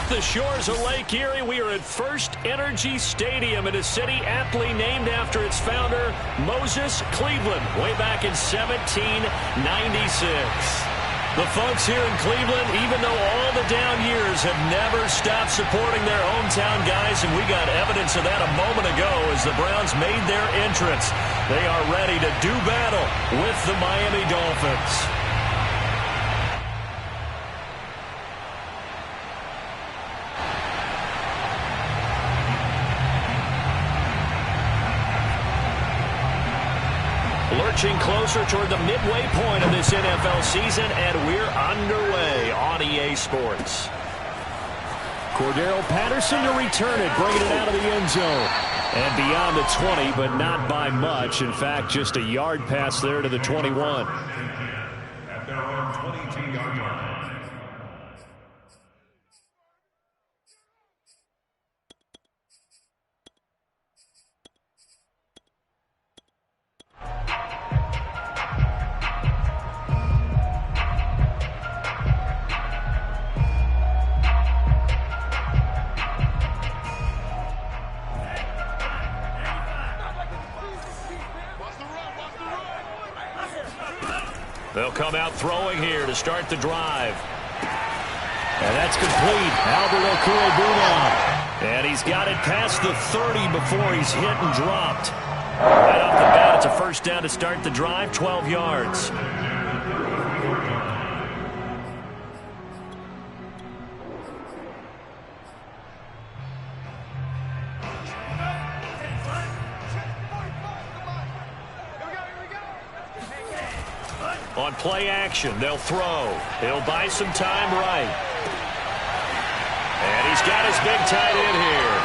the shores of Lake Erie. We are at First Energy Stadium in a city aptly named after its founder, Moses Cleveland, way back in 1796. The folks here in Cleveland, even though all the down years, have never stopped supporting their hometown guys, and we got evidence of that a moment ago as the Browns made their entrance. They are ready to do battle with the Miami Dolphins. Lurching closer toward the midway point of this NFL season, and we're underway on EA Sports. Cordero Patterson to return it, bringing it out of the end zone. And beyond the 20, but not by much. In fact, just a yard pass there to the 21. At their own 22-yard line. They'll come out throwing here to start the drive. And that's complete. Albert Okwuegbunam. And he's got it past the 30 before he's hit and dropped. Right off the bat, it's a first down to start the drive, 12 yards. On play action, they'll throw. He'll buy some time right. And he's got his big tight end here.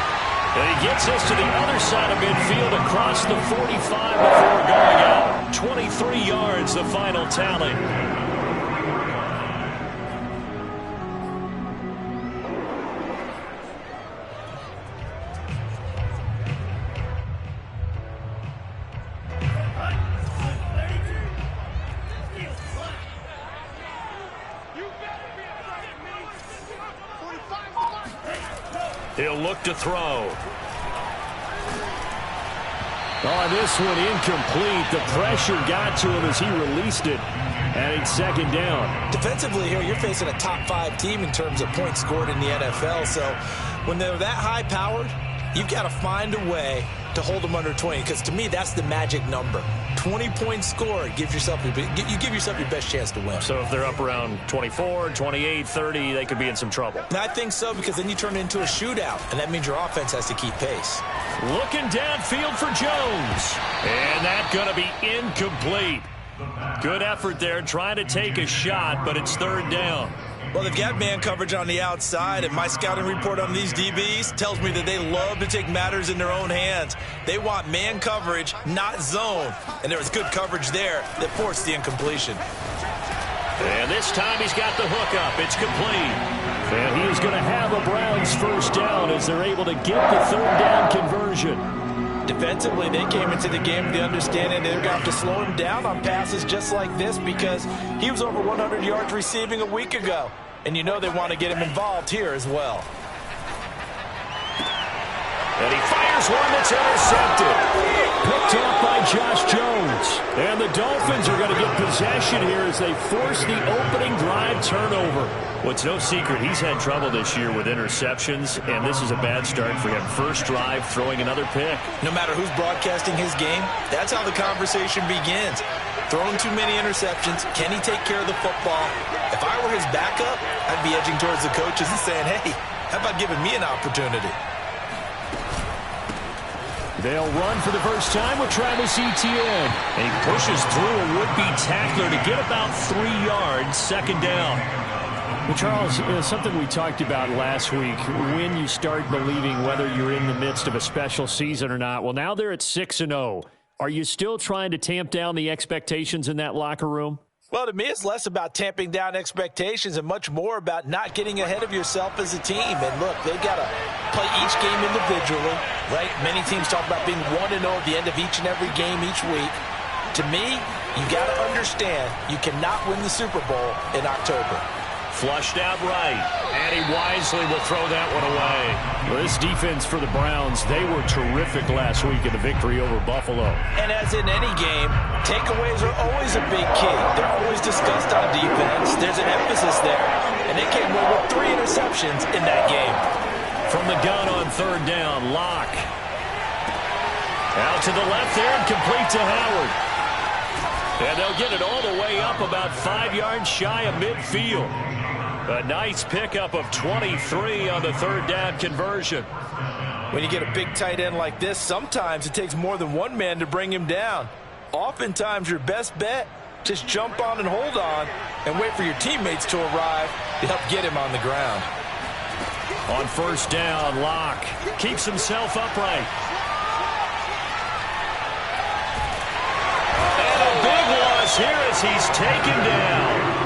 And he gets us to the other side of midfield across the 45 before going out. 23 yards, the final tally. He'll look to throw. Oh, this one incomplete. The pressure got to him as he released it. And it's second down. Defensively here, you're facing a top-5 team in terms of points scored in the NFL. So when they're that high-powered, you've got to find a way to hold them under 20. Because to me, that's the magic number. 20 points scored, you give yourself your best chance to win. So if they're up around 24, 28, 30, they could be in some trouble. And I think so, because then you turn it into a shootout, and that means your offense has to keep pace. Looking downfield for Jones. And that's going to be incomplete. Good effort there, trying to take a shot, but it's third down. Well, they've got man coverage on the outside, and my scouting report on these DBs tells me that they love to take matters in their own hands. They want man coverage, not zone. And there was good coverage there that forced the incompletion. And this time he's got the hook up. It's complete. And he is going to have a Browns first down as they're able to get the third down conversion. Defensively, they came into the game with the understanding they're going to have to slow him down on passes just like this because he was over 100 yards receiving a week ago. And you know they want to get him involved here as well. And he fires one that's intercepted. Picked off by Josh Jones. And the Dolphins are going to get possession here as they force the opening drive turnover. Well, it's no secret he's had trouble this year with interceptions, and this is a bad start for him. First drive, throwing another pick. No matter who's broadcasting his game, that's how the conversation begins. Throwing too many interceptions, can he take care of the football? If I were his backup, I'd be edging towards the coaches and saying, hey, how about giving me an opportunity? They'll run for the first time with Travis Etienne. And he pushes through a would-be tackler to get about 3 yards, second down. Well, Charles, something we talked about last week, when you start believing whether you're in the midst of a special season or not. Well, now they're at 6-0. Are you still trying to tamp down the expectations in that locker room? Well, to me, it's less about tamping down expectations and much more about not getting ahead of yourself as a team. And look, they've got to play each game individually, right? Many teams talk about being 1-0 at the end of each and every game each week. To me, you got to understand you cannot win the Super Bowl in October. Flushed out right. And he wisely will throw that one away. Well, this defense for the Browns, they were terrific last week in the victory over Buffalo. And as in any game, takeaways are always a big key. They're always discussed on defense. There's an emphasis there. And they came away with 3 interceptions in that game. From the gun on third down, Locke. Out to the left there and complete to Howard. And they'll get it all the way up about 5 yards shy of midfield. A nice pickup of 23 on the third down conversion. When you get a big tight end like this, sometimes it takes more than one man to bring him down. Oftentimes your best bet, just jump on and hold on and wait for your teammates to arrive to help get him on the ground. On first down, Locke keeps himself upright. And a big loss here as he's taken down.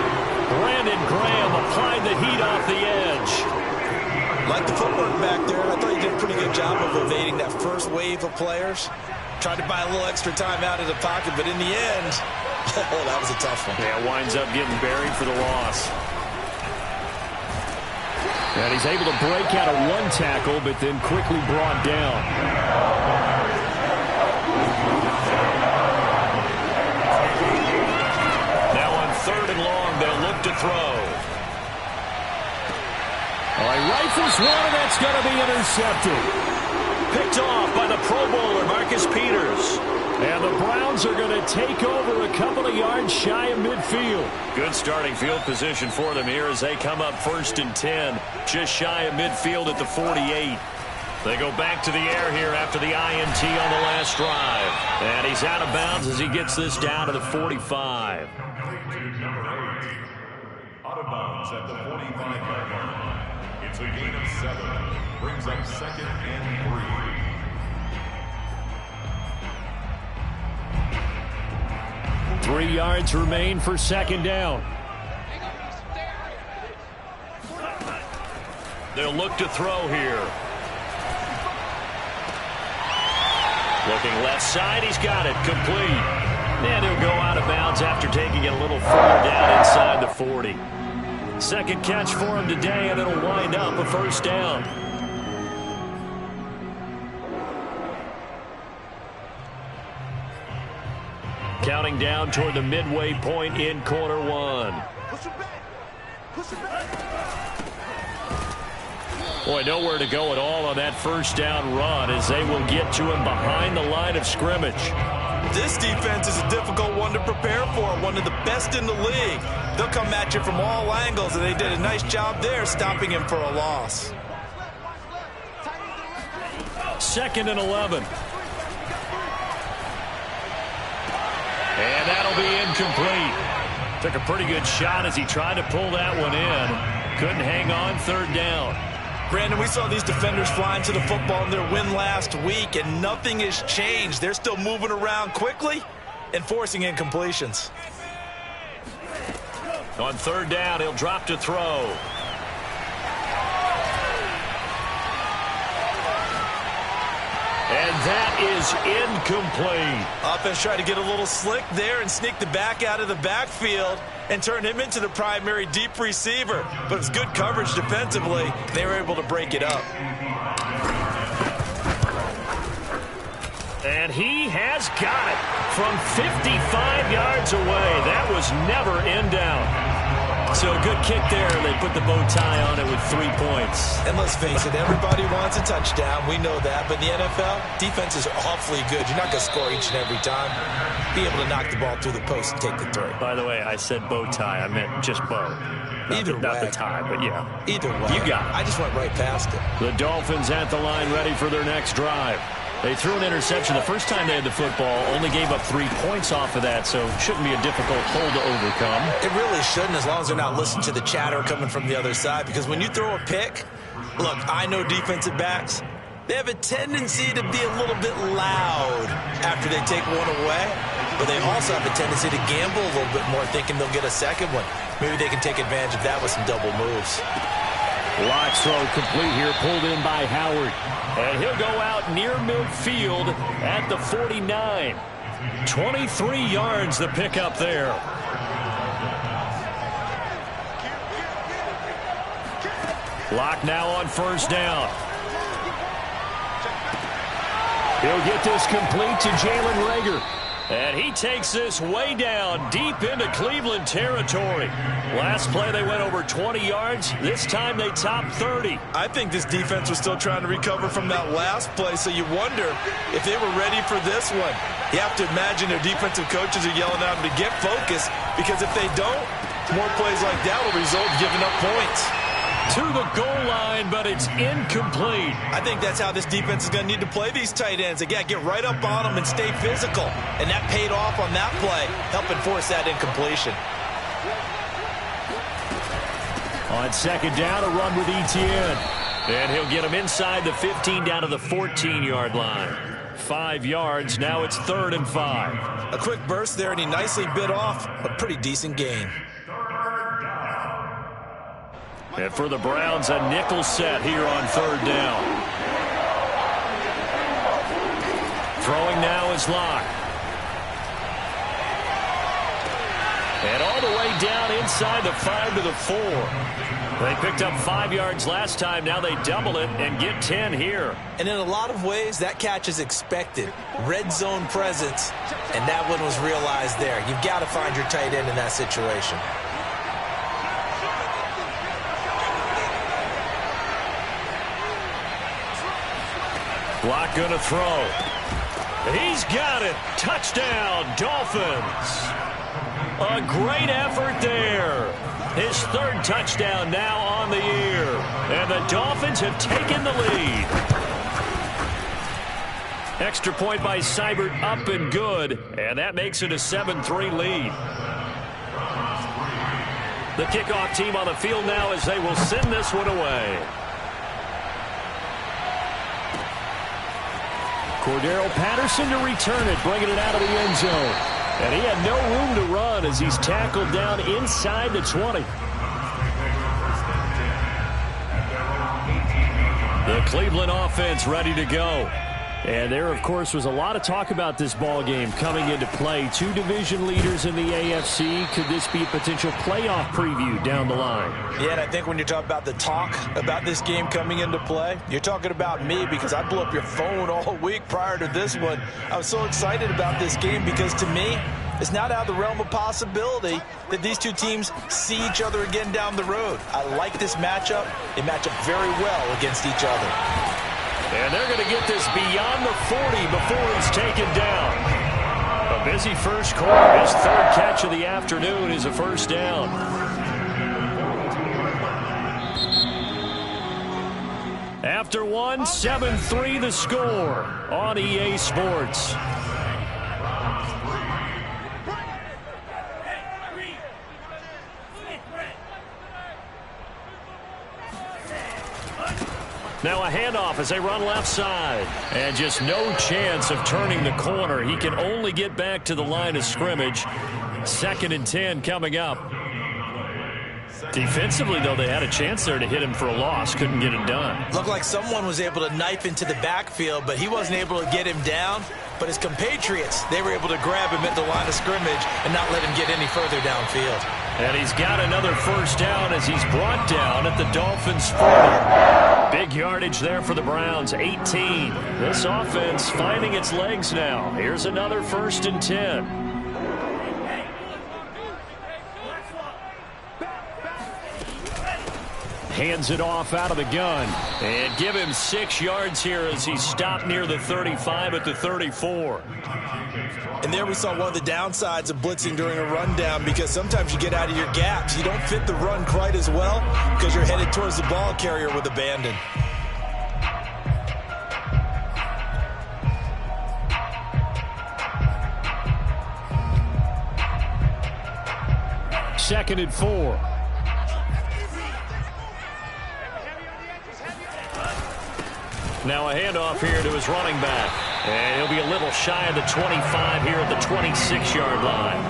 Brandon Graham applied the heat off the edge. Like the footwork back there, I thought he did a pretty good job of evading that first wave of players. Tried to buy a little extra time out of the pocket, but in the end, oh, that was a tough one. Yeah, winds up getting buried for the loss. And he's able to break out of one tackle, but then quickly brought down. Now on third and long, they'll look to throw. All right, rifles one, and that's going to be intercepted. Picked off by the Pro Bowler, Marcus Peters. And the Browns are going to take over a couple of yards shy of midfield. Good starting field position for them here as they come up 1st and 10. Just shy of midfield at the 48. They go back to the air here after the INT on the last drive. And he's out of bounds as he gets this down to the 45. Out of bounds at the 45-yard line. It's a gain of 7. Brings up 2nd and 3. Three yards remain for second down. They'll look to throw here. Looking left side, he's got it, complete. And he'll go out of bounds after taking it a little further down inside the 40. Second catch for him today, and it'll wind up a first down. Counting down toward the midway point in quarter one. Boy, nowhere to go at all on that first down run as they will get to him behind the line of scrimmage. This defense is a difficult one to prepare for, one of the best in the league. They'll come at you from all angles, and they did a nice job there stopping him for a loss. 2nd and 11. And that'll be incomplete. Took a pretty good shot as he tried to pull that one in. Couldn't hang on third down. Brandon, we saw these defenders flying to the football in their win last week, and nothing has changed. They're still moving around quickly and forcing incompletions. On third down, he'll drop to throw. And that is incomplete. Offense tried to get a little slick there and sneak the back out of the backfield and turn him into the primary deep receiver. But it's good coverage defensively. They were able to break it up. And he has got it from 55 yards away. That was never in doubt. So a good kick there. They put the bow tie on it with 3 points. And let's face it, everybody wants a touchdown. We know that. But in the NFL, defenses are awfully good. You're not going to score each and every time. Be able to knock the ball through the post and take the throw. By the way, I said bow tie. I meant just bow. Not the tie, but yeah. Either way. You got it. I just went right past it. The Dolphins at the line ready for their next drive. They threw an interception the first time they had the football, only gave up 3 points off of that, so shouldn't be a difficult hole to overcome. It really shouldn't, as long as they're not listening to the chatter coming from the other side, because when you throw a pick, look, I know defensive backs, they have a tendency to be a little bit loud after they take one away, but they also have a tendency to gamble a little bit more, thinking they'll get a second one. Maybe they can take advantage of that with some double moves. Locke's throw complete here, pulled in by Howard. And he'll go out near midfield at the 49. 23 yards the pickup there. Clock now on first down. He'll get this complete to Jalen Reagor. And he takes this way down, deep into Cleveland territory. Last play, they went over 20 yards. This time, they topped 30. I think this defense was still trying to recover from that last play, so you wonder if they were ready for this one. You have to imagine their defensive coaches are yelling at them to get focused, because if they don't, more plays like that will result in giving up points. To the goal line, but it's incomplete. I think that's how this defense is going to need to play these tight ends. Again, get right up on them and stay physical. And that paid off on that play, helping force that incompletion. On second down, a run with Etienne. And he'll get him inside the 15 down to the 14-yard line. 5 yards, now it's 3rd and 5. A quick burst there, and he nicely bit off a pretty decent gain. And for the Browns, a nickel set here on 3rd down. Throwing now is Locke. And all the way down inside the 5 to the 4. They picked up 5 yards last time. Now they double it and get 10 here. And in a lot of ways, that catch is expected. Red zone presence, and that one was realized there. You've got to find your tight end in that situation. Block going to throw. He's got it. Touchdown, Dolphins. A great effort there. His 3rd touchdown now on the year. And the Dolphins have taken the lead. Extra point by Seibert, up and good. And that makes it a 7-3 lead. The kickoff team on the field now as they will send this one away. Cordero Patterson to return it, bringing it out of the end zone. And he had no room to run as he's tackled down inside the 20. The Cleveland offense ready to go. And there, of course, was a lot of talk about this ball game coming into play. 2 division leaders in the AFC. Could this be a potential playoff preview down the line? Yeah, and I think when you're talking about the talk about this game coming into play, you're talking about me, because I blew up your phone all week prior to this one. I was so excited about this game because, to me, it's not out of the realm of possibility that these two teams see each other again down the road. I like this matchup. They match up very well against each other. And they're going to get this beyond the 40 before he's taken down. A busy first quarter. His 3rd catch of the afternoon is a first down. After one, 7-3 the score on EA Sports. Now a handoff as they run left side. And just no chance of turning the corner. He can only get back to the line of scrimmage. 2nd and 10 coming up. Defensively, though, they had a chance there to hit him for a loss. Couldn't get it done. Looked like someone was able to knife into the backfield, but he wasn't able to get him down. But his compatriots, they were able to grab him at the line of scrimmage and not let him get any further downfield. And he's got another first down as he's brought down at the Dolphins' 40. Big yardage there for the Browns, 18. This offense finding its legs now. Here's another 1st and 10. Hands it off out of the gun. And give him 6 yards here as he's stopped near the 35 at the 34. And there we saw one of the downsides of blitzing during a rundown, because sometimes you get out of your gaps. You don't fit the run quite as well because you're headed towards the ball carrier with abandon. Second and 4. Now a handoff here to his running back. And he'll be a little shy of the 25 here at the 26-yard line.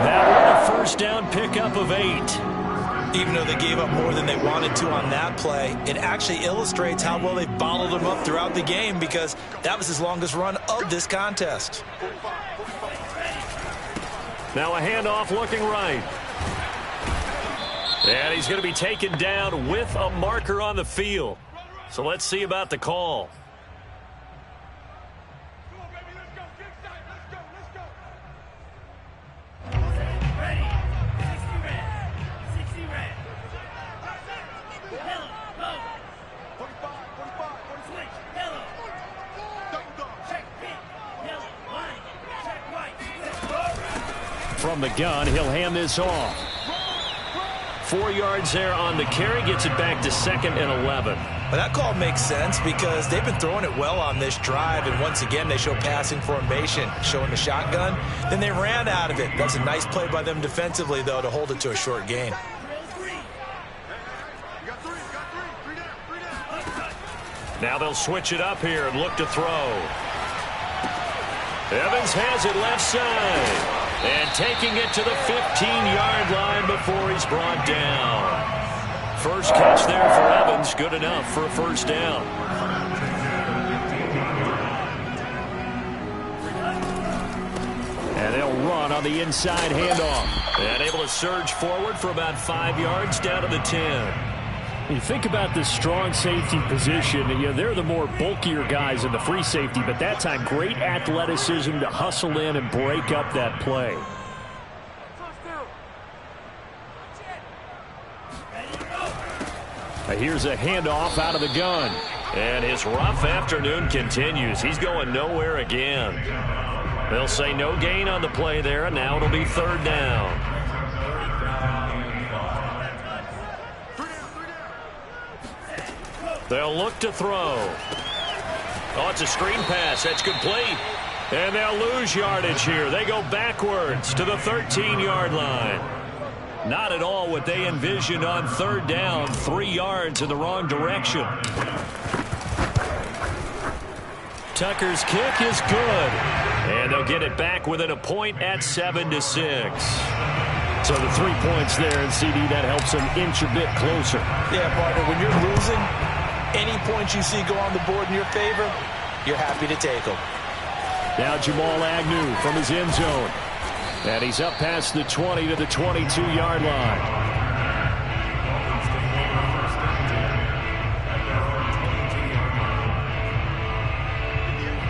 That one a first down pickup of 8. Even though they gave up more than they wanted to on that play, it actually illustrates how well they've bottled him up throughout the game, because that was his longest run of this contest. Now a handoff looking right. And he's going to be taken down with a marker on the field. So let's see about the call. From the gun, he'll hand this off. 4 yards there on the carry, gets it back to 2nd and 11. Well, that call makes sense because they've been throwing it well on this drive, and once again, they show passing formation, showing the shotgun. Then they ran out of it. That's a nice play by them defensively, though, to hold it to a short gain. Now they'll switch it up here and look to throw. Evans has it left side. And taking it to the 15-yard line before he's brought down. First catch there for Evans, good enough for a first down. And they'll run on the inside handoff. And able to surge forward for about 5 yards down to the 10. You think about the strong safety position, they're the more bulkier guys in the free safety, but that time great athleticism to hustle in and break up that play. Here's a handoff out of the gun. And his rough afternoon continues. He's going nowhere again. They'll say no gain on the play there, and now it'll be 3rd down. They'll look to throw. Oh, it's a screen pass. That's complete. And they'll lose yardage here. They go backwards to the 13-yard line. Not at all what they envisioned on 3rd down. 3 yards in the wrong direction. Tucker's kick is good. And they'll get it back within a point at 7-6. So the 3 points there, and CD, that helps them inch a bit closer. Yeah, partner, when you're losing, any points you see go on the board in your favor, you're happy to take them. Now Jamal Agnew from his end zone. And he's up past the 20 to the 22-yard line.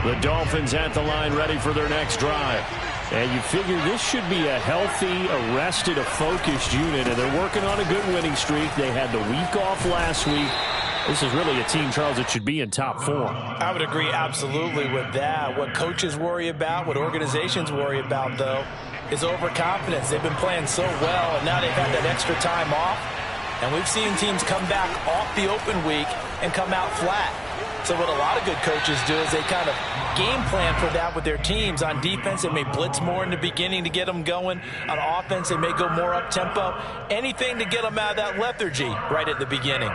The Dolphins at the line ready for their next drive. And you figure this should be a healthy, arrested, a focused unit. And they're working on a good winning streak. They had the week off last week. This is really a team, Charles, that should be in top form. I would agree absolutely with that. What coaches worry about, what organizations worry about, though, is overconfidence. They've been playing so well, and now they've had that extra time off. And we've seen teams come back off the open week and come out flat. So what a lot of good coaches do is they kind of game plan for that with their teams. On defense, they may blitz more in the beginning to get them going. On offense, they may go more up-tempo. Anything to get them out of that lethargy right at the beginning.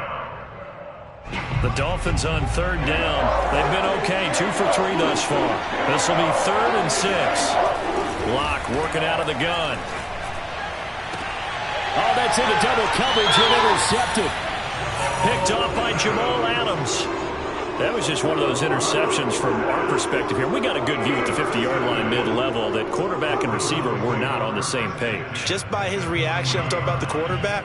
The Dolphins on 3rd down. They've been okay, 2 for 3 thus far. This will be 3rd and 6. Locke working out of the gun. Oh, that's into double coverage and intercepted. Picked off by Jamal Adams. That was just one of those interceptions from our perspective here. We got a good view at the 50-yard line mid-level that quarterback and receiver were not on the same page. Just by his reaction, I'm talking about the quarterback,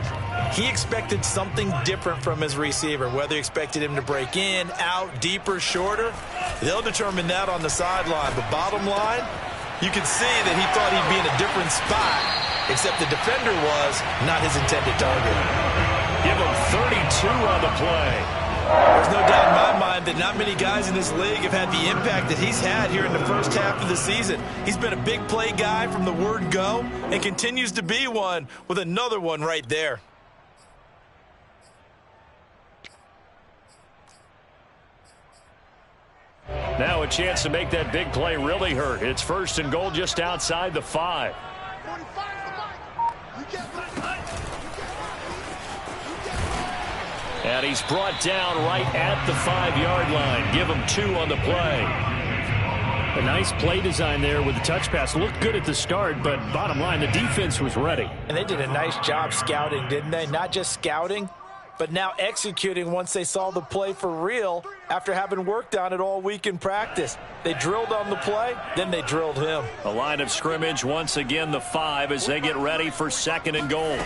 he expected something different from his receiver. Whether he expected him to break in, out, deeper, shorter, they'll determine that on the sideline. But bottom line, you can see that he thought he'd be in a different spot, except the defender was not his intended target. Give him 32 on the play. There's no doubt in my mind that not many guys in this league have had the impact that he's had here in the first half of the season. He's been a big play guy from the word go and continues to be one with another one right there. Now a chance to make that big play really hurt. It's 1st and goal just outside the 5. And he's brought down right at the 5-yard line. Give him 2 on the play. A nice play design there with the touch pass. Looked good at the start, but bottom line, the defense was ready. And they did a nice job scouting, didn't they? Not just scouting, but now executing once they saw the play for real after having worked on it all week in practice. They drilled on the play, then they drilled him. The line of scrimmage once again the 5 as they get ready for 2nd and goal.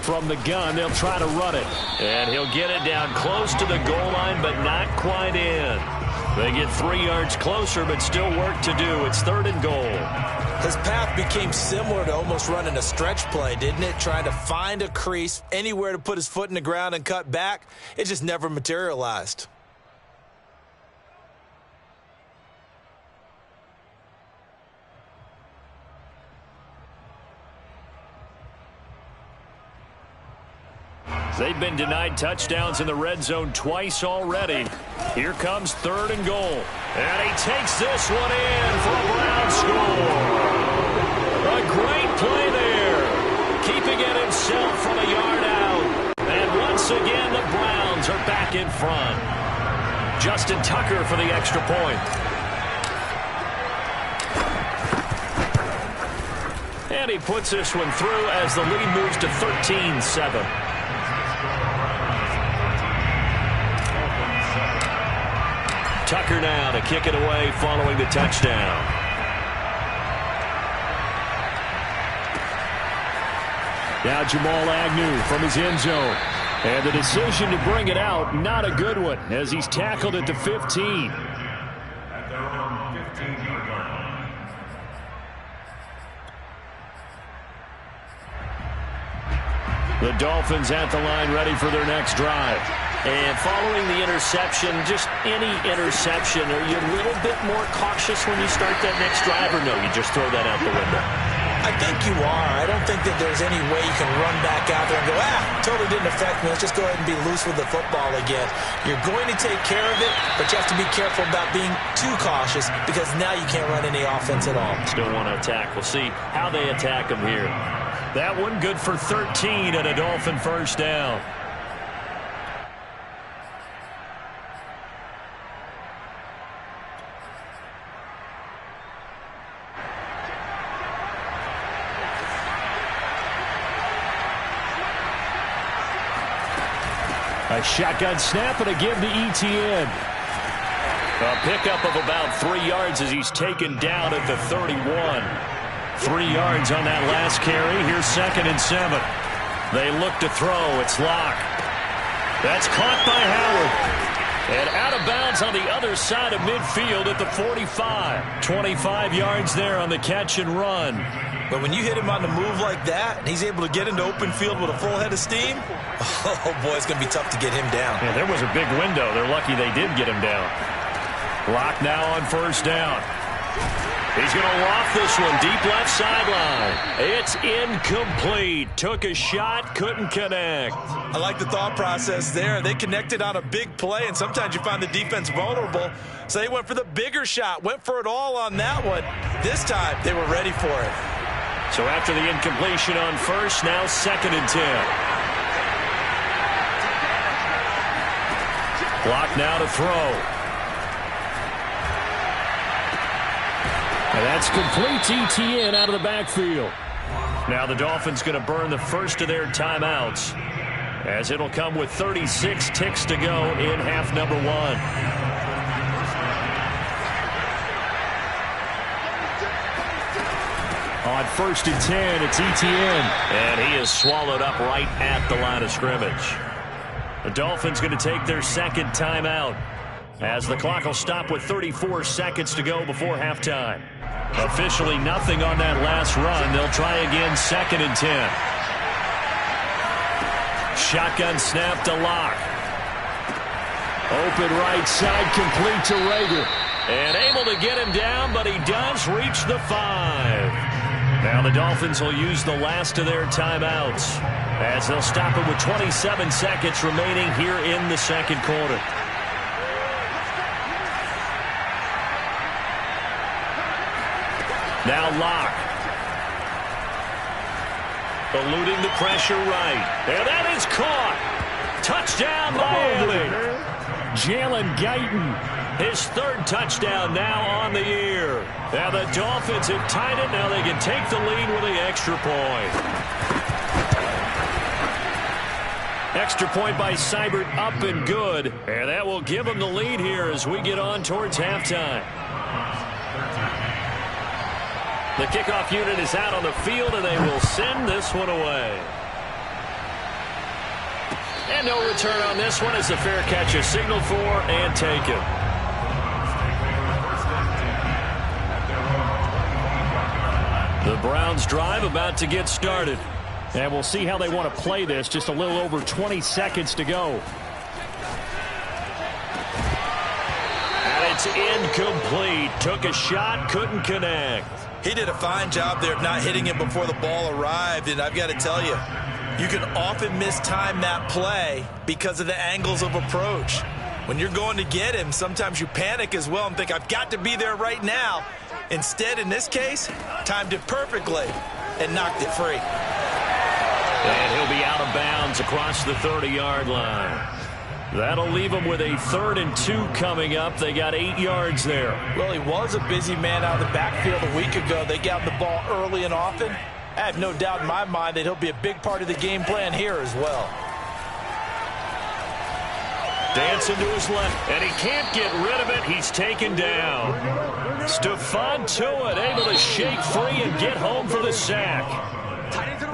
From the gun, they'll try to run it. And he'll get it down close to the goal line, but not quite in. They get 3 yards closer, but still work to do. It's 3rd and goal. His path became similar to almost running a stretch play, didn't it? Trying to find a crease, anywhere to put his foot in the ground and cut back. It just never materialized. They've been denied touchdowns in the red zone twice already. Here comes 3rd and goal. And he takes this one in for a Brown score. A great play there. Keeping it himself from a yard out. And once again, the Browns are back in front. Justin Tucker for the extra point. And he puts this one through as the lead moves to 13-7. Tucker now to kick it away following the touchdown. Now Jamal Agnew from his end zone. And the decision to bring it out, not a good one, as he's tackled at the 15. At their own 15-yard line. The Dolphins at the line ready for their next drive. And following the interception, just any interception, are you a little bit more cautious when you start that next drive, or no, you just throw that out the window? I think you are. I don't think that there's any way you can run back out there and go, totally didn't affect me. Let's just go ahead and be loose with the football again. You're going to take care of it, but you have to be careful about being too cautious because now you can't run any offense at all. Still want to attack. We'll see how they attack them here. That one good for 13 and a Dolphin first down. A shotgun snap and a give to ETN. A pickup of about 3 yards as he's taken down at the 31. 3 yards on that last carry. Here's 2nd and 7. They look to throw. It's Locke. That's caught by Howard. And out of bounds on the other side of midfield at the 45. 25 yards there on the catch and run. But when you hit him on the move like that, and he's able to get into open field with a full head of steam, oh, boy, it's going to be tough to get him down. Yeah, there was a big window. They're lucky they did get him down. Locke now on first down. He's going to loft this one deep left sideline. It's incomplete. Took a shot, couldn't connect. I like the thought process there. They connected on a big play, and sometimes you find the defense vulnerable. So they went for the bigger shot, went for it all on that one. This time, they were ready for it. So after the incompletion on first, now 2nd and 10. Locke now to throw. And that's complete. ETN out of the backfield. Now the Dolphins going to burn the first of their timeouts, as it'll come with 36 ticks to go in half number 1. On 1st and 10, it's ETN. And he is swallowed up right at the line of scrimmage. The Dolphins going to take their 2nd timeout, as the clock will stop with 34 seconds to go before halftime. Officially nothing on that last run. They'll try again 2nd and 10. Shotgun snap to Locke. Open right side, complete to Rager. And able to get him down, but he does reach the 5. Now the Dolphins will use the last of their timeouts, as they'll stop it with 27 seconds remaining here in the 2nd quarter. Now Locke. Eluding the pressure right. And that is caught. Touchdown Miami. Jalen Guyton, his 3rd touchdown now on the year. Now the Dolphins have tied it. Now they can take the lead with the extra point. Extra point by Seibert, up and good. And that will give them the lead here as we get on towards halftime. The kickoff unit is out on the field, and they will send this one away. And no return on this one as the fair catch is signaled for and taken. The Browns drive about to get started. And we'll see how they want to play this. Just a little over 20 seconds to go. And it's incomplete. Took a shot, couldn't connect. He did a fine job there of not hitting him before the ball arrived. And I've got to tell you, you can often mistime that play because of the angles of approach. When you're going to get him, sometimes you panic as well and think, I've got to be there right now. Instead, in this case, timed it perfectly and knocked it free. And he'll be out of bounds across the 30-yard line. That'll leave him with a 3rd and 2 coming up. They got 8 yards there. Well, he was a busy man out of the backfield a week ago. They got the ball early and often. I have no doubt in my mind that he'll be a big part of the game plan here as well. Dancing to his left, and he can't get rid of it. He's taken down. Stephon Tuitt able to shake free and get home for the sack.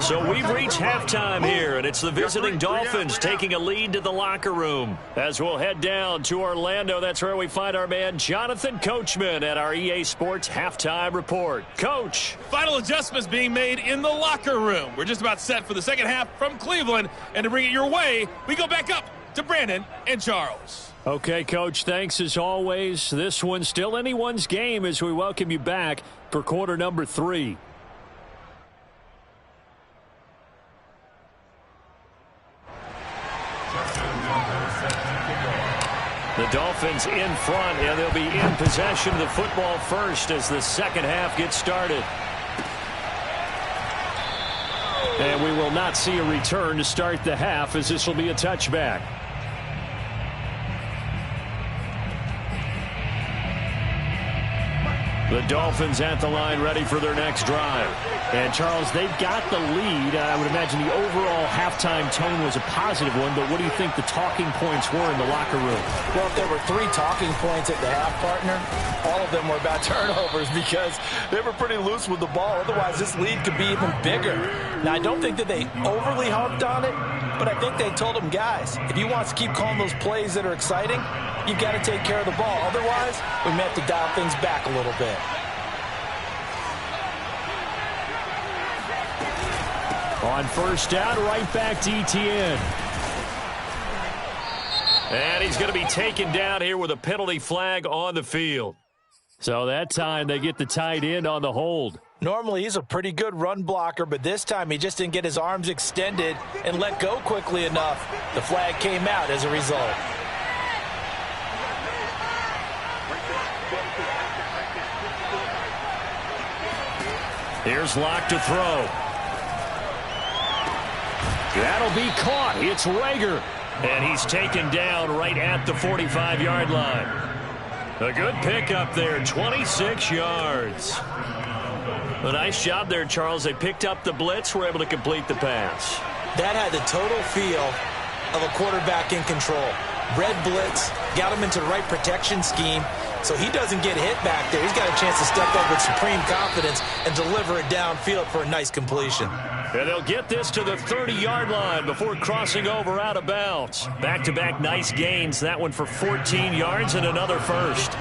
So we've reached halftime here, and it's the visiting Dolphins taking a lead to the locker room. As we'll head down to Orlando, that's where we find our man Jonathan Coachman at our EA Sports Halftime Report. Coach. Final adjustments being made in the locker room. We're just about set for the second half from Cleveland, and to bring it your way, we go back up to Brandon and Charles. Okay, Coach, thanks as always. This one's still anyone's game as we welcome you back for quarter number 3. The Dolphins in front, and they'll be in possession of the football first as the second half gets started. And we will not see a return to start the half as this will be a touchback. The Dolphins at the line ready for their next drive. And, Charles, they've got the lead. I would imagine the overall halftime tone was a positive one, but what do you think the talking points were in the locker room? Well, if there were 3 talking points at the half, partner, all of them were about turnovers because they were pretty loose with the ball. Otherwise, this lead could be even bigger. Now, I don't think that they overly harped on it, but I think they told them, guys, if you want to keep calling those plays that are exciting, you've got to take care of the ball. Otherwise, we may have to dial things back a little bit. On first down, right back to Etienne. And he's going to be taken down here with a penalty flag on the field. So that time they get the tight end on the hold. Normally he's a pretty good run blocker, but this time he just didn't get his arms extended and let go quickly enough. The flag came out as a result. Here's Locke to throw. That'll be caught. It's Rager. And he's taken down right at the 45-yard line. A good pickup there, 26 yards. A nice job there, Charles. They picked up the blitz, were able to complete the pass. That had the total feel of a quarterback in control. Red blitz, got him into the right protection scheme, so he doesn't get hit back there. He's got a chance to step up with supreme confidence and deliver it downfield for a nice completion. And they'll get this to the 30-yard line before crossing over out of bounds. Back-to-back nice gains. That one for 14 yards and another first.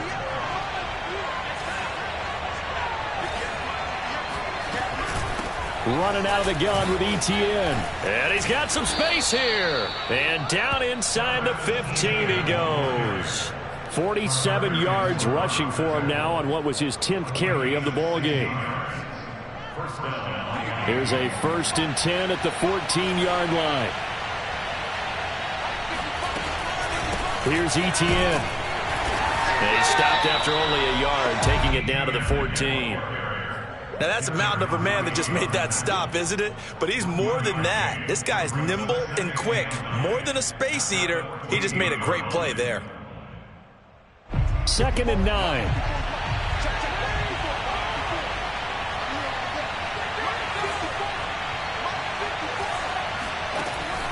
Running out of the gun with Etienne. And he's got some space here. And down inside the 15 he goes. 47 yards rushing for him now on what was his 10th carry of the ball game. Here's a 1st and 10 at the 14-yard line. Here's Etienne. And he stopped after only a yard, taking it down to the 14. Now, that's a mountain of a man that just made that stop, isn't it? But he's more than that. This guy's nimble and quick. More than a space eater. He just made a great play there. 2nd and 9.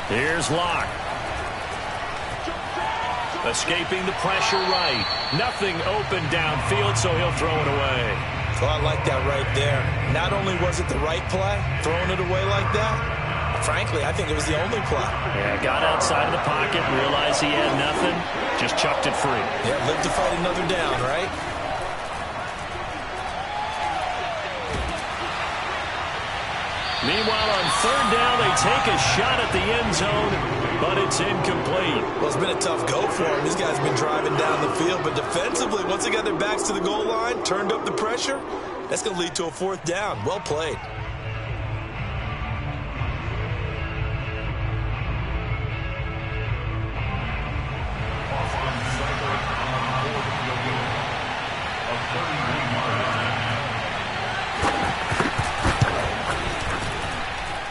Here's Locke. Escaping the pressure right. Nothing open downfield, so he'll throw it away. So I like that right there. Not only was it the right play, throwing it away like that, frankly, I think it was the only play. Yeah, got outside of the pocket, realized he had nothing, just chucked it free. Yeah, live to fight another down, right? Meanwhile, on third down, they take a shot at the end zone, but it's incomplete. Well, it's been a tough go for him. These guys have been driving down the field, but defensively, once they got their backs to the goal line, turned up the pressure, that's going to lead to a fourth down. Well played.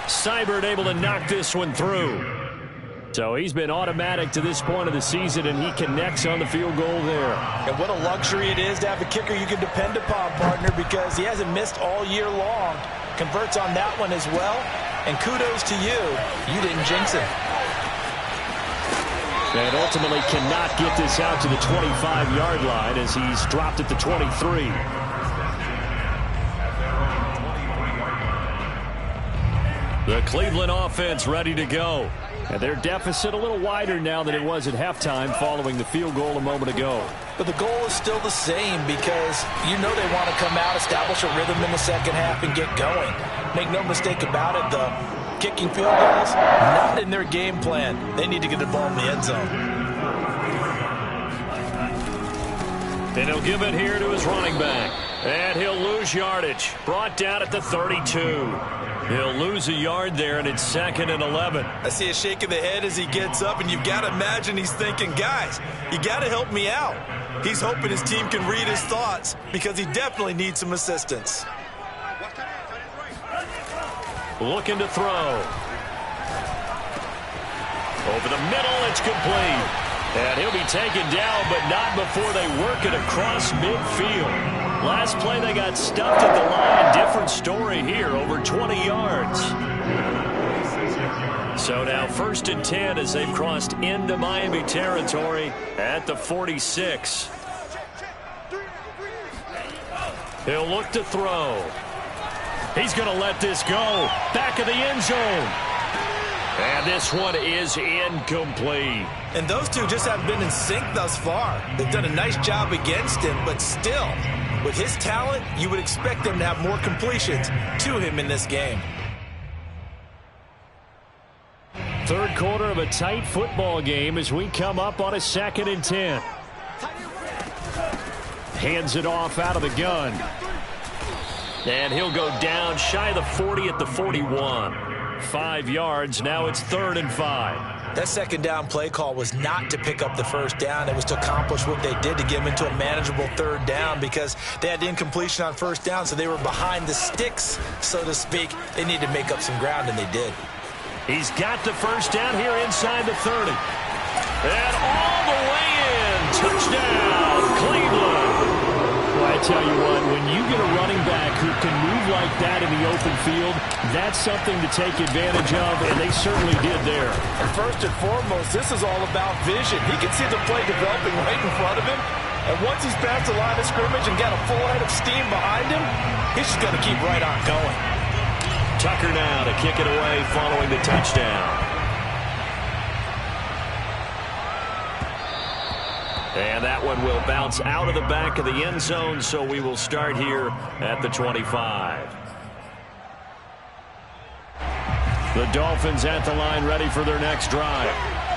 Seibert able to knock this one through. So he's been automatic to this point of the season, and he connects on the field goal there. And what a luxury it is to have a kicker you can depend upon, partner, because he hasn't missed all year long. Converts on that one as well. And kudos to you. You didn't jinx him. And ultimately cannot get this out to the 25-yard line as he's dropped at the 23. The Cleveland offense ready to go. And their deficit a little wider now than it was at halftime following the field goal a moment ago. But the goal is still the same because you know they want to come out, establish a rhythm in the second half, and get going. Make no mistake about it, the kicking field goals, not in their game plan. They need to get the ball in the end zone. And he'll give it here to his running back. And he'll lose yardage. Brought down at the 32. He'll lose a yard there, and it's 2nd and 11. I see a shake of the head as he gets up, and you've got to imagine he's thinking, guys, you got to help me out. He's hoping his team can read his thoughts because he definitely needs some assistance. Looking to throw. Over the middle, it's complete. And he'll be taken down, but not before they work it across midfield. Last play, they got stuffed at the line. Different story here, over 20 yards. So now 1st and 10 as they've crossed into Miami territory at the 46. He'll look to throw. He's going to let this go. Back of the end zone. And this one is incomplete. And those two just haven't been in sync thus far. They've done a nice job against him, but still, with his talent, you would expect them to have more completions to him in this game. Third quarter of a tight football game as we come up on a 2nd and 10. Hands it off out of the gun. And he'll go down shy of the 40 at the 41. 5 yards. Now it's 3rd and 5. That second down play call was not to pick up the first down. It was to accomplish what they did to get them into a manageable 3rd down because they had incompletion on 1st down, so they were behind the sticks, so to speak. They needed to make up some ground, and they did. He's got the first down here inside the 30. And all the way in. Touchdown, Cleveland. Well, I tell you what, when you get a running back who can move like that in the open field, that's something to take advantage of, and they certainly did there. And first and foremost, this is all about vision. He can see the play developing right in front of him, and once he's past the line of scrimmage and got a full head of steam behind him, he's just going to keep right on going. Tucker now to kick it away following the touchdown. And that one will bounce out of the back of the end zone, so we will start here at the 25. The Dolphins at the line ready for their next drive.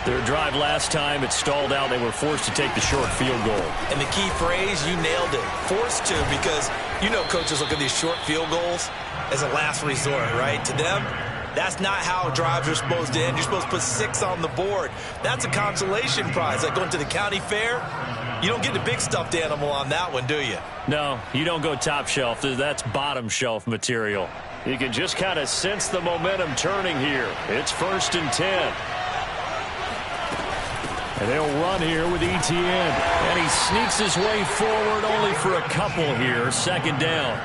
Their drive last time, it stalled out. They were forced to take the short field goal. And the key phrase, you nailed it. Forced to, because you know coaches look at these short field goals as a last resort, right? To them, that's not how drives are supposed to end. You're supposed to put 6 on the board. That's a consolation prize. Like going to the county fair, you don't get the big stuffed animal on that one, do you? No, you don't go top shelf. That's bottom shelf material. You can just kind of sense the momentum turning here. It's 1st and 10. And they'll run here with Etienne. And he sneaks his way forward only for a couple here. 2nd down.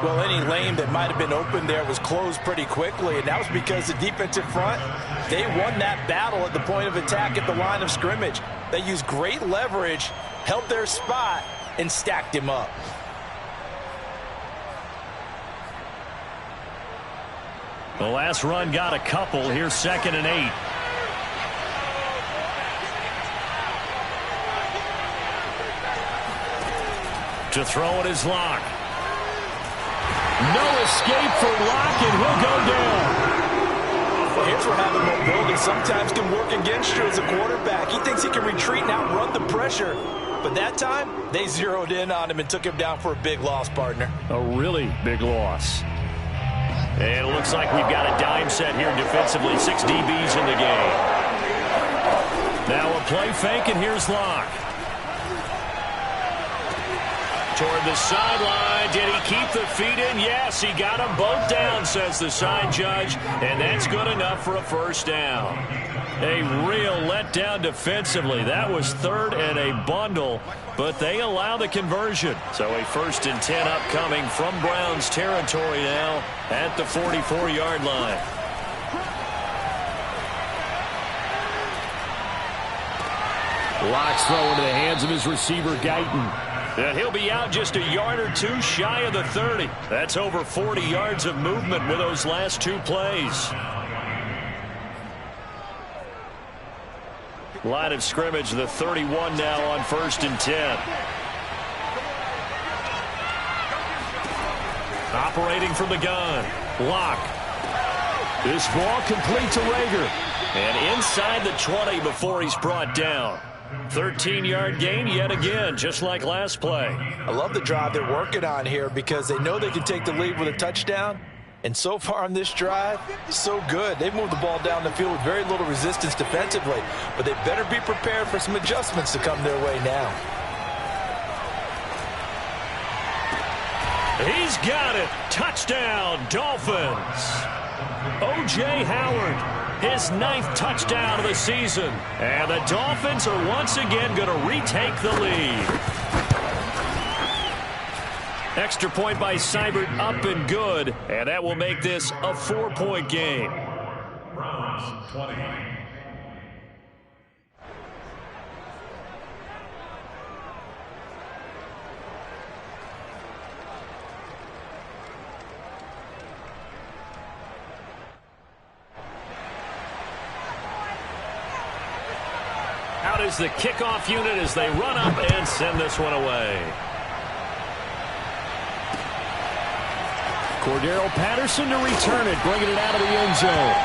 Well, any lane that might have been open there was closed pretty quickly, and that was because the defensive front, they won that battle at the point of attack at the line of scrimmage. They used great leverage, held their spot, and stacked him up. The last run got a couple. Here's 2nd and 8. To throw it is Locke. No escape for Locke, and he'll go down. Well, here's where having mobility sometimes can work against you as a quarterback. He thinks he can retreat and outrun the pressure. But that time, they zeroed in on him and took him down for a big loss, partner. A really big loss. And it looks like we've got a dime set here defensively. 6 DBs in the game. Now a play fake, and here's Locke. Toward the sideline. Did he keep the feet in? Yes, he got them both down, says the side judge. And that's good enough for a first down. A real letdown defensively. That was 3rd and a bundle, but they allow the conversion. So a 1st and 10 upcoming from Browns territory now at the 44-yard line. Locke's throw into the hands of his receiver, Guyton. And he'll be out just a yard or two shy of the 30. That's over 40 yards of movement with those last 2 plays. Line of scrimmage, the 31 now on 1st and 10. Operating from the gun. Locke. This ball complete to Rager. And inside the 20 before he's brought down. 13-yard gain yet again, just like last play. I love the drive they're working on here because they know they can take the lead with a touchdown. And so far on this drive, so good. They've moved the ball down the field with very little resistance defensively. But they better be prepared for some adjustments to come their way now. He's got it. Touchdown, Dolphins. O.J. Howard. His 9th touchdown of the season. And the Dolphins are once again going to retake the lead. Extra point by Seibert, up and good. And that will make this a 4-point game. Browns 20. Out is the kickoff unit as they run up and send this one away. Cordero Patterson to return it, bringing it out of the end zone.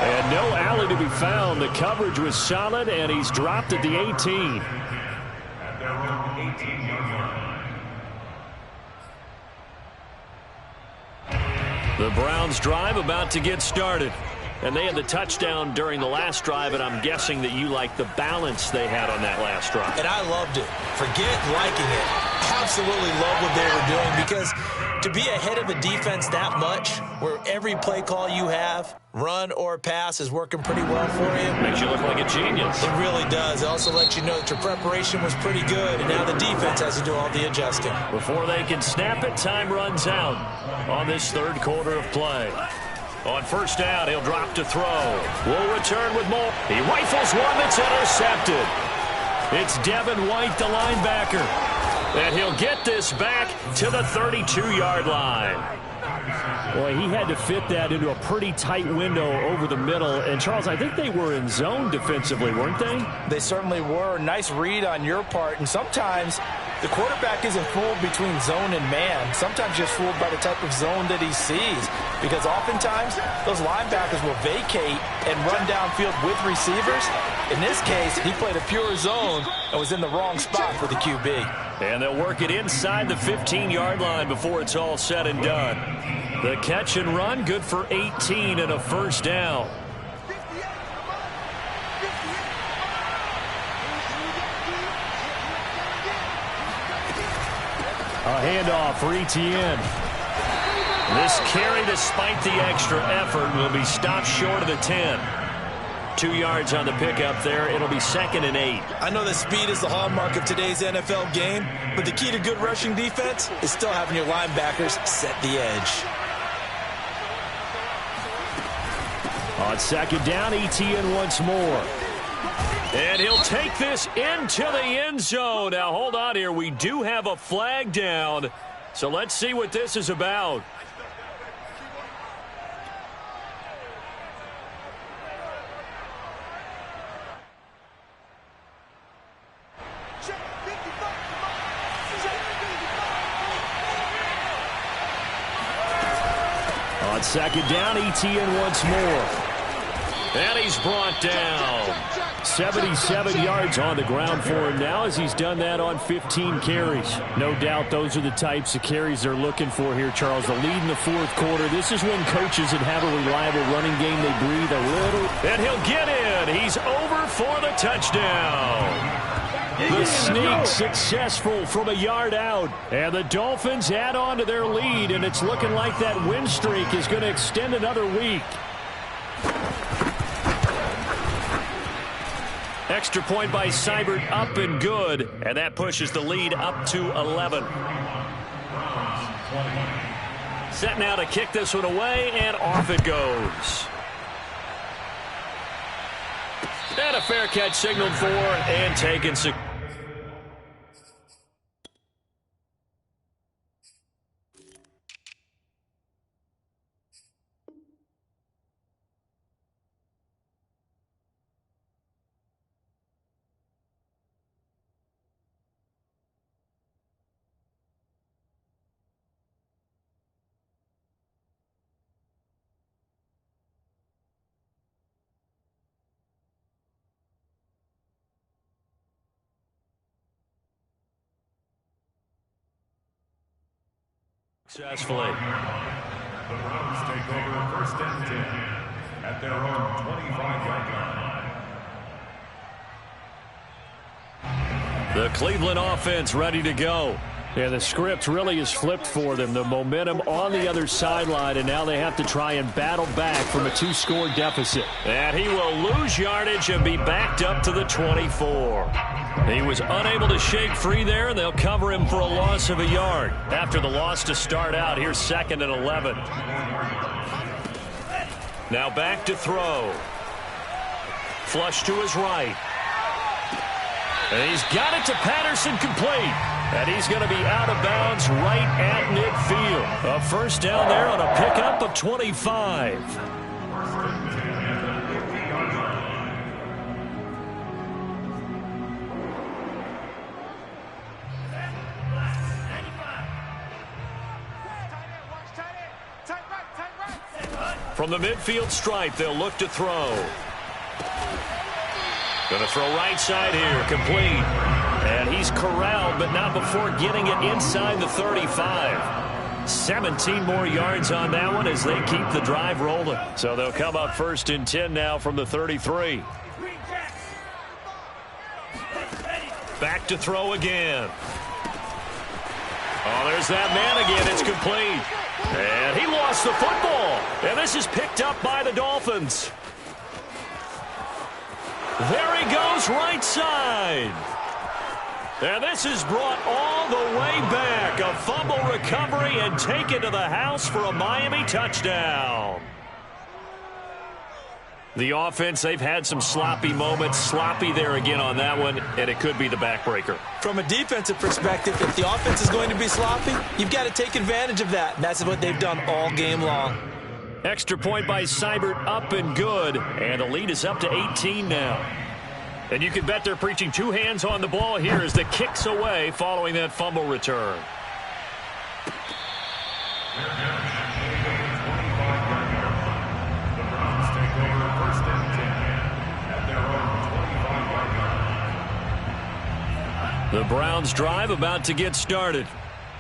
And no alley to be found. The coverage was solid, and he's dropped at the 18. At their own 18-yard line. The Browns drive about to get started. And they had the touchdown during the last drive, and I'm guessing that you like the balance they had on that last drive. And I loved it. Forget liking it. Absolutely love what they were doing, because to be ahead of a defense that much, where every play call you have, run or pass, is working pretty well for you. Makes you look like a genius. It really does. It also lets you know that your preparation was pretty good, and now the defense has to do all the adjusting. Before they can snap it, time runs out on this 3rd quarter of play. On 1st down, he'll drop to throw. Will return with more. He rifles one that's intercepted. It's Devin White, the linebacker. And he'll get this back to the 32-yard line. Boy, he had to fit that into a pretty tight window over the middle. And, Charles, I think they were in zone defensively, weren't they? They certainly were. Nice read on your part. And sometimes the quarterback isn't fooled between zone and man. Sometimes just fooled by the type of zone that he sees. Because oftentimes, those linebackers will vacate and run downfield with receivers. In this case, he played a pure zone and was in the wrong spot for the QB. And they'll work it inside the 15-yard line before it's all said and done. The catch and run, good for 18 and a 1st down. A handoff for Etienne. This carry, despite the extra effort, will be stopped short of the 10. 2 yards on the pickup there. It'll be 2nd and 8. I know that speed is the hallmark of today's NFL game, but the key to good rushing defense is still having your linebackers set the edge. On 2nd down, Etienne once more. And he'll take this into the end zone. Now, hold on here. We do have a flag down. So let's see what this is about. On second down, Etienne once more. And he's brought down. 77 yards on the ground for him now as he's done that on 15 carries. No doubt those are the types of carries they're looking for here, Charles. The lead in the fourth quarter. This is when coaches that have a reliable running game, they breathe a little. And he'll get in. He's over for the touchdown. The sneak successful from a yard out. And the Dolphins add on to their lead, and it's looking like that win streak is going to extend another week. Extra point by Seibert, up and good, and that pushes the lead up to 11. Set now to kick this one away, and off it goes. And a fair catch signaled for and taken. Successfully. The Browns take over first and 10 at their own 25-yard line. The Cleveland offense ready to go. Yeah, the script really is flipped for them. The momentum on the other sideline, and now they have to try and battle back from a 2-score deficit. And he will lose yardage and be backed up to the 24. He was unable to shake free there, and they'll cover him for a loss of a yard. After the loss to start out, here's 2nd and 11. Now back to throw. Flush to his right. And he's got it to Patterson, complete. And he's going to be out of bounds right at midfield. A first down there on a pickup of 25. From the midfield stripe, they'll look to throw. Going to throw right side here, complete. And he's corralled, but not before getting it inside the 35. 17 more yards on that one as they keep the drive rolling. So they'll come up 1st and 10 now from the 33. Back to throw again. Oh, there's that man again. It's complete. And he lost the football. And this is picked up by the Dolphins. There he goes, right side. And this is brought all the way back. A fumble recovery and taken to the house for a Miami touchdown. The offense, they've had some sloppy moments. Sloppy there again on that one, and it could be the backbreaker. From a defensive perspective, if the offense is going to be sloppy, you've got to take advantage of that. And that's what they've done all game long. Extra point by Seibert, up and good. And the lead is up to 18 now. And you can bet they're preaching 2 hands on the ball here as the kick's away following that fumble return. The Browns drive about to get started.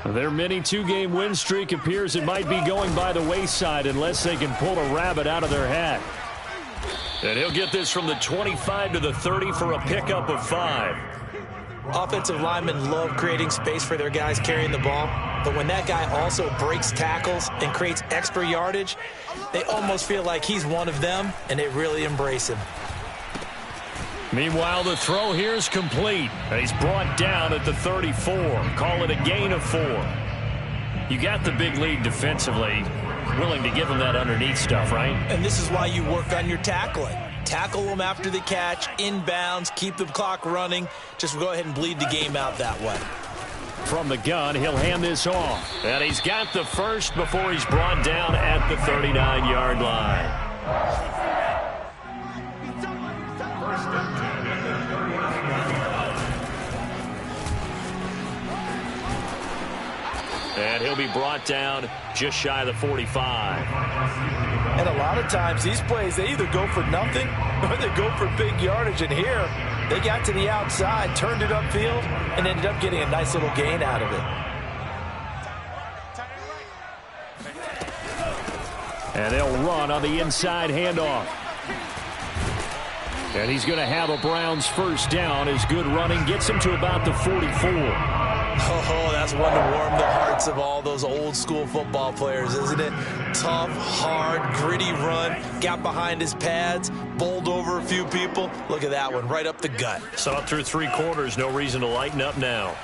Their mini 2-game win streak appears it might be going by the wayside unless they can pull a rabbit out of their hat. And he'll get this from the 25 to the 30 for a pickup of 5. Offensive linemen love creating space for their guys carrying the ball. But when that guy also breaks tackles and creates extra yardage, they almost feel like he's one of them, and they really embrace him. Meanwhile, the throw here is complete. And he's brought down at the 34. Call it a gain of 4. You got the big lead defensively. Willing to give him that underneath stuff, right? And this is why you work on your tackling. Tackle them after the catch, inbounds, keep the clock running. Just go ahead and bleed the game out that way. From the gun, he'll hand this off. And he's got the first before he's brought down at the 39-yard line. And he'll be brought down just shy of the 45. And a lot of times these plays, they either go for nothing or they go for big yardage. And here, they got to the outside, turned it upfield, and ended up getting a nice little gain out of it. And they'll run on the inside handoff. And he's going to have a Browns first down as good running gets him to about the 44. Oh, that's one to warm the hearts of all those old school football players, isn't it? Tough, hard, gritty run. Got behind his pads, bowled over a few people. Look at that one, right up the gut. Saw it through 3 quarters. No reason to lighten up now.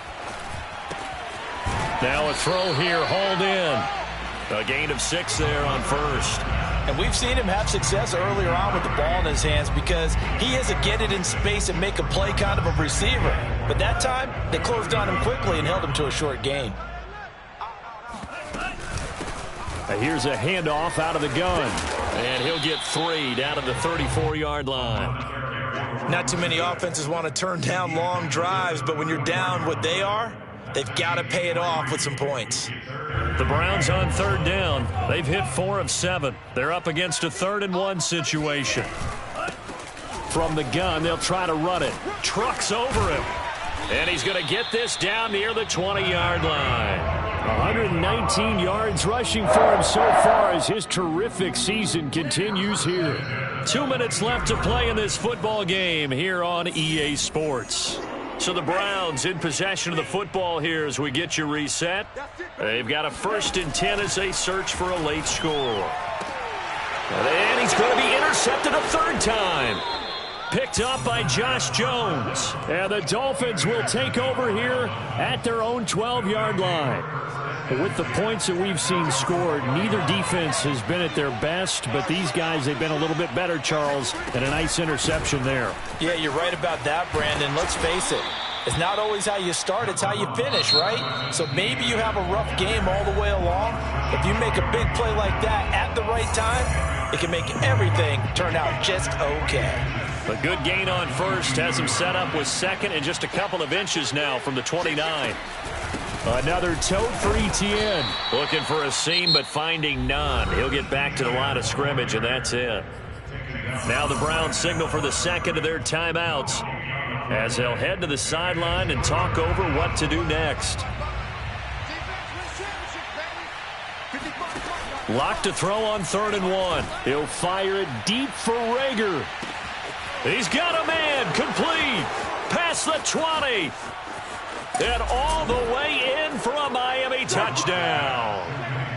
Now a throw here, hauled in. A gain of 6 there on first. And we've seen him have success earlier on with the ball in his hands because he is a get it in space and make a play kind of a receiver. But that time, they closed on him quickly and held him to a short gain. Here's a handoff out of the gun. And he'll get 3 down to the 34-yard line. Not too many offenses want to turn down long drives, but when you're down what they are, they've got to pay it off with some points. The Browns on 3rd down. They've hit 4 of 7. They're up against a 3rd and 1 situation. From the gun, they'll try to run it. Trucks over him. And he's going to get this down near the 20-yard line. 119 yards rushing for him so far as his terrific season continues here. 2 minutes left to play in this football game here on EA Sports. So the Browns in possession of the football here as we get you reset. They've got a 1st and 10 as they search for a late score. And he's going to be intercepted a 3rd time. Picked up by Josh Jones. And the Dolphins will take over here at their own 12-yard line. With the points that we've seen scored, neither defense has been at their best, but these guys, they've been a little bit better, Charles, and a nice interception there. Yeah, you're right about that, Brandon. Let's face it. It's not always how you start, it's how you finish, right? So maybe you have a rough game all the way along. If you make a big play like that at the right time, it can make everything turn out just okay. A good gain on first has him set up with 2nd and just a couple of inches now from the 29. Another tote for Etienne. Looking for a seam, but finding none. He'll get back to the line of scrimmage, and that's it. Now the Browns signal for the 2nd of their timeouts as they'll head to the sideline and talk over what to do next. Locked to throw on 3rd and 1. He'll fire it deep for Rager. He's got a man complete. Past the 20. And all the way in for a Miami touchdown.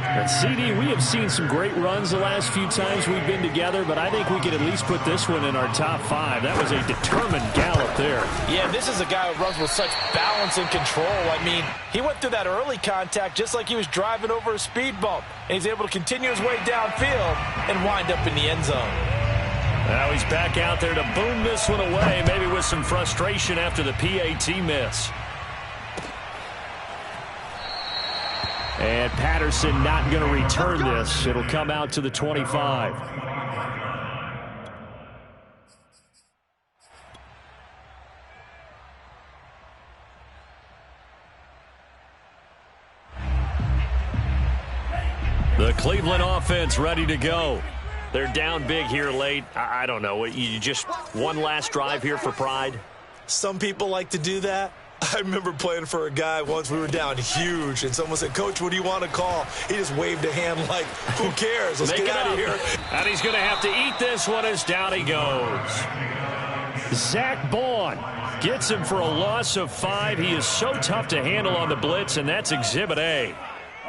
And CD, we have seen some great runs the last few times we've been together, but I think we could at least put this one in our top 5. That was a determined gallop there. Yeah, this is a guy who runs with such balance and control. I mean, he went through that early contact just like he was driving over a speed bump. And he's able to continue his way downfield and wind up in the end zone. Now he's back out there to boom this one away, maybe with some frustration after the PAT miss. And Patterson not going to return this. It'll come out to the 25. The Cleveland offense ready to go. They're down big here late. I don't know. You just one last drive here for pride? Some people like to do that. I remember playing for a guy once. We were down huge, and someone said, "Coach, what do you want to call?" He just waved a hand like, who cares? Let's get out of here. And he's going to have to eat this one as down he goes. Zach Bond gets him for a loss of 5. He is so tough to handle on the blitz, and that's Exhibit A.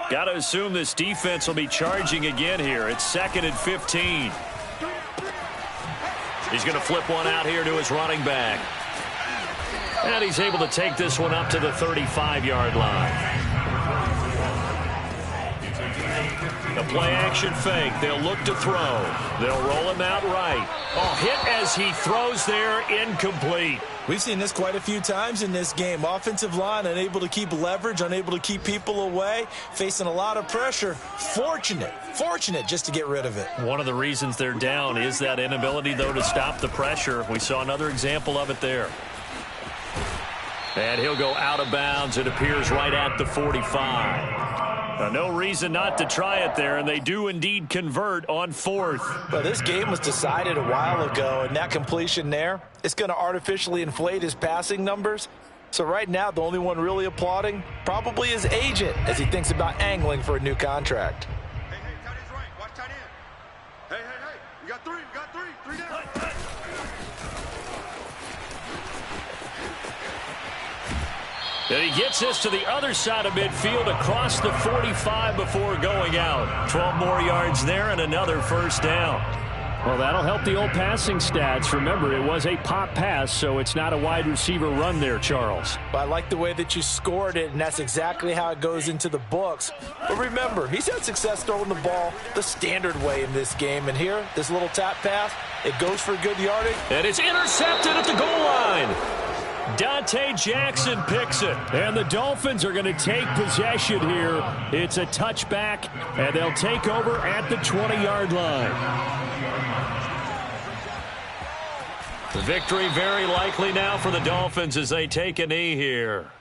Got to assume this defense will be charging again here. It's 2nd and 15. He's going to flip one out here to his running back. And he's able to take this one up to the 35-yard line. A play-action fake. They'll look to throw. They'll roll him out right. Oh, hit as he throws there, incomplete. We've seen this quite a few times in this game. Offensive line unable to keep leverage, unable to keep people away, facing a lot of pressure. Fortunate just to get rid of it. One of the reasons they're down is that inability, though, to stop the pressure. We saw another example of it there. And he'll go out of bounds. It appears right at the 45. No reason not to try it there, and they do indeed convert on 4th. Well, this game was decided a while ago, and that completion there, it's going to artificially inflate his passing numbers. So right now, the only one really applauding probably his agent as he thinks about angling for a new contract. Hey, tight end's right. Watch tight end. Hey. You got three. Three down. And he gets this to the other side of midfield across the 45 before going out. 12 more yards there and another first down. Well, that'll help the old passing stats. Remember, it was a pop pass, so it's not a wide receiver run there, Charles. But I like the way that you scored it, and that's exactly how it goes into the books. But remember, he's had success throwing the ball the standard way in this game. And here, this little tap pass, it goes for good yardage. And it's intercepted at the goal line. Dante Jackson picks it. And the Dolphins are going to take possession here. It's a touchback, and they'll take over at the 20-yard line. The victory very likely now for the Dolphins as they take a knee here.